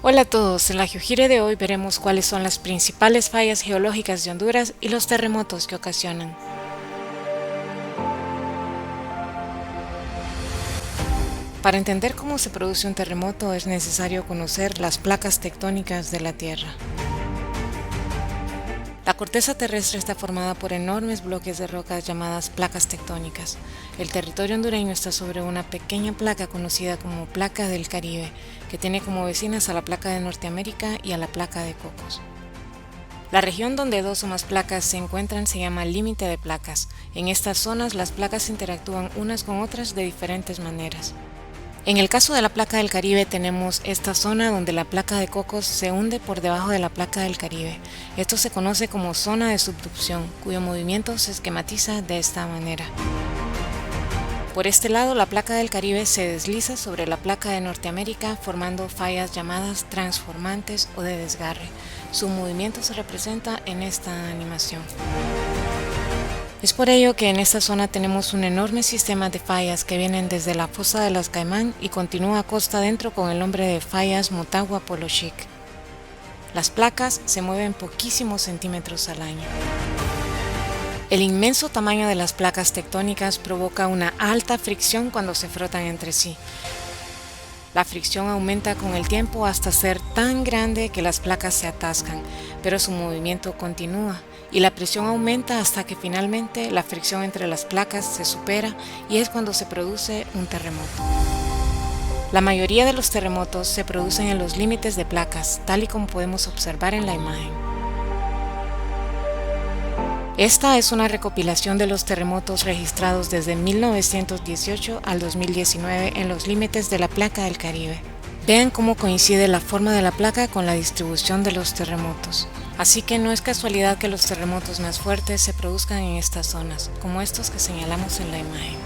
Hola a todos, en la GeoGire de hoy veremos cuáles son las principales fallas geológicas de Honduras y los terremotos que ocasionan. Para entender cómo se produce un terremoto es necesario conocer las placas tectónicas de la Tierra. La corteza terrestre está formada por enormes bloques de rocas llamadas placas tectónicas. El territorio hondureño está sobre una pequeña placa conocida como Placa del Caribe, que tiene como vecinas a la Placa de Norteamérica y a la Placa de Cocos. La región donde dos o más placas se encuentran se llama límite de placas. En estas zonas las placas interactúan unas con otras de diferentes maneras. En el caso de la Placa del Caribe tenemos esta zona donde la Placa de Cocos se hunde por debajo de la Placa del Caribe. Esto se conoce como zona de subducción, cuyo movimiento se esquematiza de esta manera. Por este lado, la Placa del Caribe se desliza sobre la Placa de Norteamérica formando fallas llamadas transformantes o de desgarre. Su movimiento se representa en esta animación. Es por ello que en esta zona tenemos un enorme sistema de fallas que vienen desde la fosa de las Caimán y continúa costa adentro con el nombre de fallas Motagua-Polochic. Las placas se mueven poquísimos centímetros al año. El inmenso tamaño de las placas tectónicas provoca una alta fricción cuando se frotan entre sí. La fricción aumenta con el tiempo hasta ser tan grande que las placas se atascan, pero su movimiento continúa y la presión aumenta hasta que finalmente la fricción entre las placas se supera y es cuando se produce un terremoto. La mayoría de los terremotos se producen en los límites de placas, tal y como podemos observar en la imagen. Esta es una recopilación de los terremotos registrados desde 1918 al 2019 en los límites de la Placa del Caribe. Vean cómo coincide la forma de la placa con la distribución de los terremotos. Así que no es casualidad que los terremotos más fuertes se produzcan en estas zonas, como estos que señalamos en la imagen.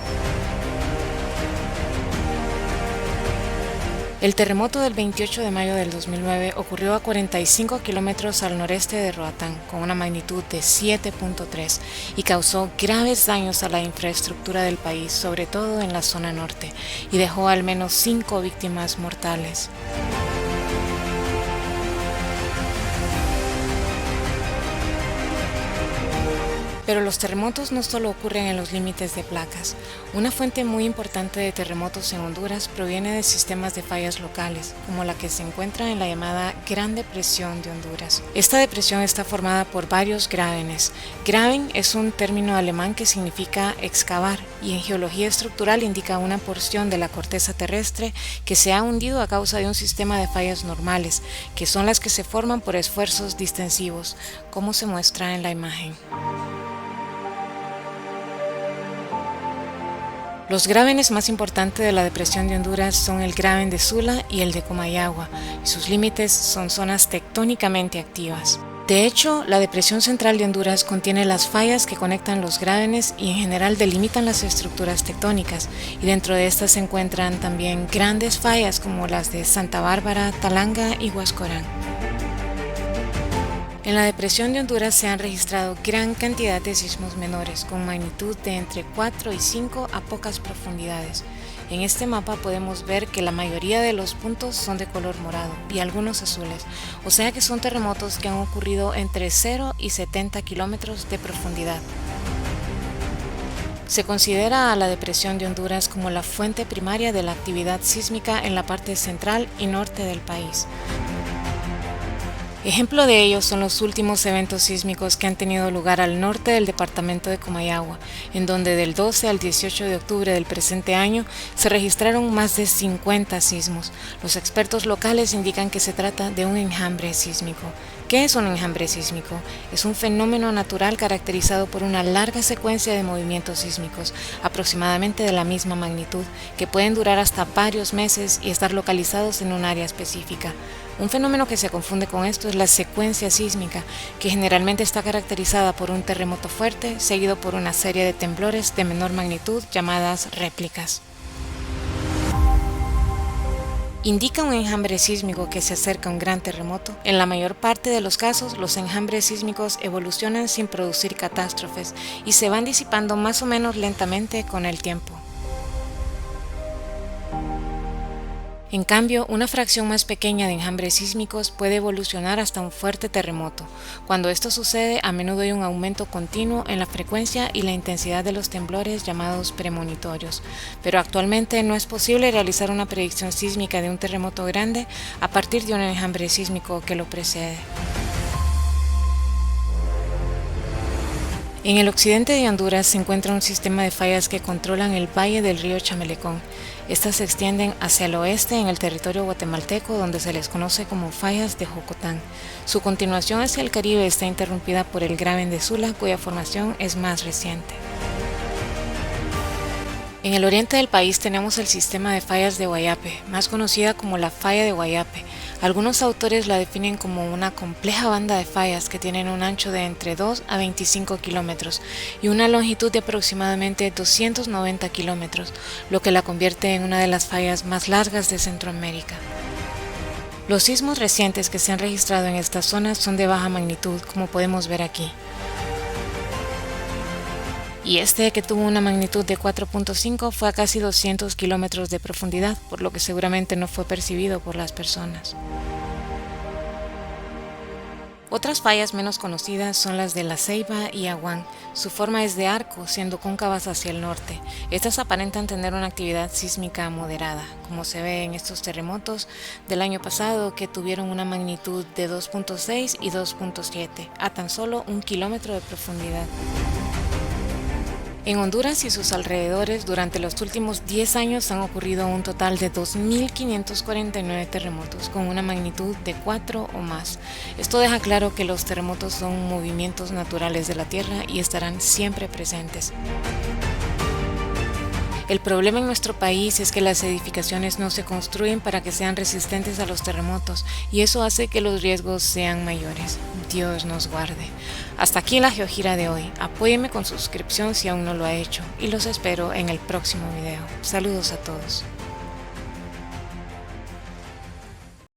El terremoto del 28 de mayo del 2009 ocurrió a 45 kilómetros al noreste de Roatán, con una magnitud de 7.3 y causó graves daños a la infraestructura del país, sobre todo en la zona norte, y dejó al menos 5 víctimas mortales. Pero los terremotos no solo ocurren en los límites de placas. Una fuente muy importante de terremotos en Honduras proviene de sistemas de fallas locales, como la que se encuentra en la llamada Gran Depresión de Honduras. Esta depresión está formada por varios grábenes. Graben es un término alemán que significa excavar y en geología estructural indica una porción de la corteza terrestre que se ha hundido a causa de un sistema de fallas normales, que son las que se forman por esfuerzos distensivos, como se muestra en la imagen. Los grábenes más importantes de la depresión de Honduras son el graben de Sula y el de Comayagua, y sus límites son zonas tectónicamente activas. De hecho, la depresión central de Honduras contiene las fallas que conectan los grábenes y en general delimitan las estructuras tectónicas, y dentro de estas se encuentran también grandes fallas como las de Santa Bárbara, Talanga y Huascorán. En la depresión de Honduras se han registrado gran cantidad de sismos menores, con magnitud de entre 4 y 5 a pocas profundidades. En este mapa podemos ver que la mayoría de los puntos son de color morado y algunos azules, o sea que son terremotos que han ocurrido entre 0 y 70 kilómetros de profundidad. Se considera a la depresión de Honduras como la fuente primaria de la actividad sísmica en la parte central y norte del país. Ejemplo de ello son los últimos eventos sísmicos que han tenido lugar al norte del departamento de Comayagua, en donde del 12 al 18 de octubre del presente año se registraron más de 50 sismos. Los expertos locales indican que se trata de un enjambre sísmico. ¿Qué es un enjambre sísmico? Es un fenómeno natural caracterizado por una larga secuencia de movimientos sísmicos, aproximadamente de la misma magnitud, que pueden durar hasta varios meses y estar localizados en un área específica. Un fenómeno que se confunde con esto es la secuencia sísmica, que generalmente está caracterizada por un terremoto fuerte, seguido por una serie de temblores de menor magnitud llamadas réplicas. Indica un enjambre sísmico que se acerca a un gran terremoto. En la mayor parte de los casos, los enjambres sísmicos evolucionan sin producir catástrofes y se van disipando más o menos lentamente con el tiempo. En cambio, una fracción más pequeña de enjambres sísmicos puede evolucionar hasta un fuerte terremoto. Cuando esto sucede, a menudo hay un aumento continuo en la frecuencia y la intensidad de los temblores llamados premonitorios. Pero actualmente no es posible realizar una predicción sísmica de un terremoto grande a partir de un enjambre sísmico que lo precede. En el occidente de Honduras se encuentra un sistema de fallas que controlan el valle del río Chamelecón. Estas se extienden hacia el oeste en el territorio guatemalteco, donde se les conoce como fallas de Jocotán. Su continuación hacia el Caribe está interrumpida por el Graben de Sula, cuya formación es más reciente. En el oriente del país tenemos el sistema de fallas de Guayape, más conocida como la falla de Guayape. Algunos autores la definen como una compleja banda de fallas que tienen un ancho de entre 2 a 25 kilómetros y una longitud de aproximadamente 290 kilómetros, lo que la convierte en una de las fallas más largas de Centroamérica. Los sismos recientes que se han registrado en estas zonas son de baja magnitud, como podemos ver aquí. Y este, que tuvo una magnitud de 4.5, fue a casi 200 kilómetros de profundidad, por lo que seguramente no fue percibido por las personas. Otras fallas menos conocidas son las de La Ceiba y Aguán. Su forma es de arco, siendo cóncavas hacia el norte. Estas aparentan tener una actividad sísmica moderada, como se ve en estos terremotos del año pasado que tuvieron una magnitud de 2.6 y 2.7, a tan solo 1 kilómetro de profundidad. En Honduras y sus alrededores, durante los últimos 10 años han ocurrido un total de 2.549 terremotos con una magnitud de 4 o más. Esto deja claro que los terremotos son movimientos naturales de la Tierra y estarán siempre presentes. El problema en nuestro país es que las edificaciones no se construyen para que sean resistentes a los terremotos y eso hace que los riesgos sean mayores. Dios nos guarde. Hasta aquí la GeoGira de hoy. Apóyeme con suscripción si aún no lo ha hecho y los espero en el próximo video. Saludos a todos.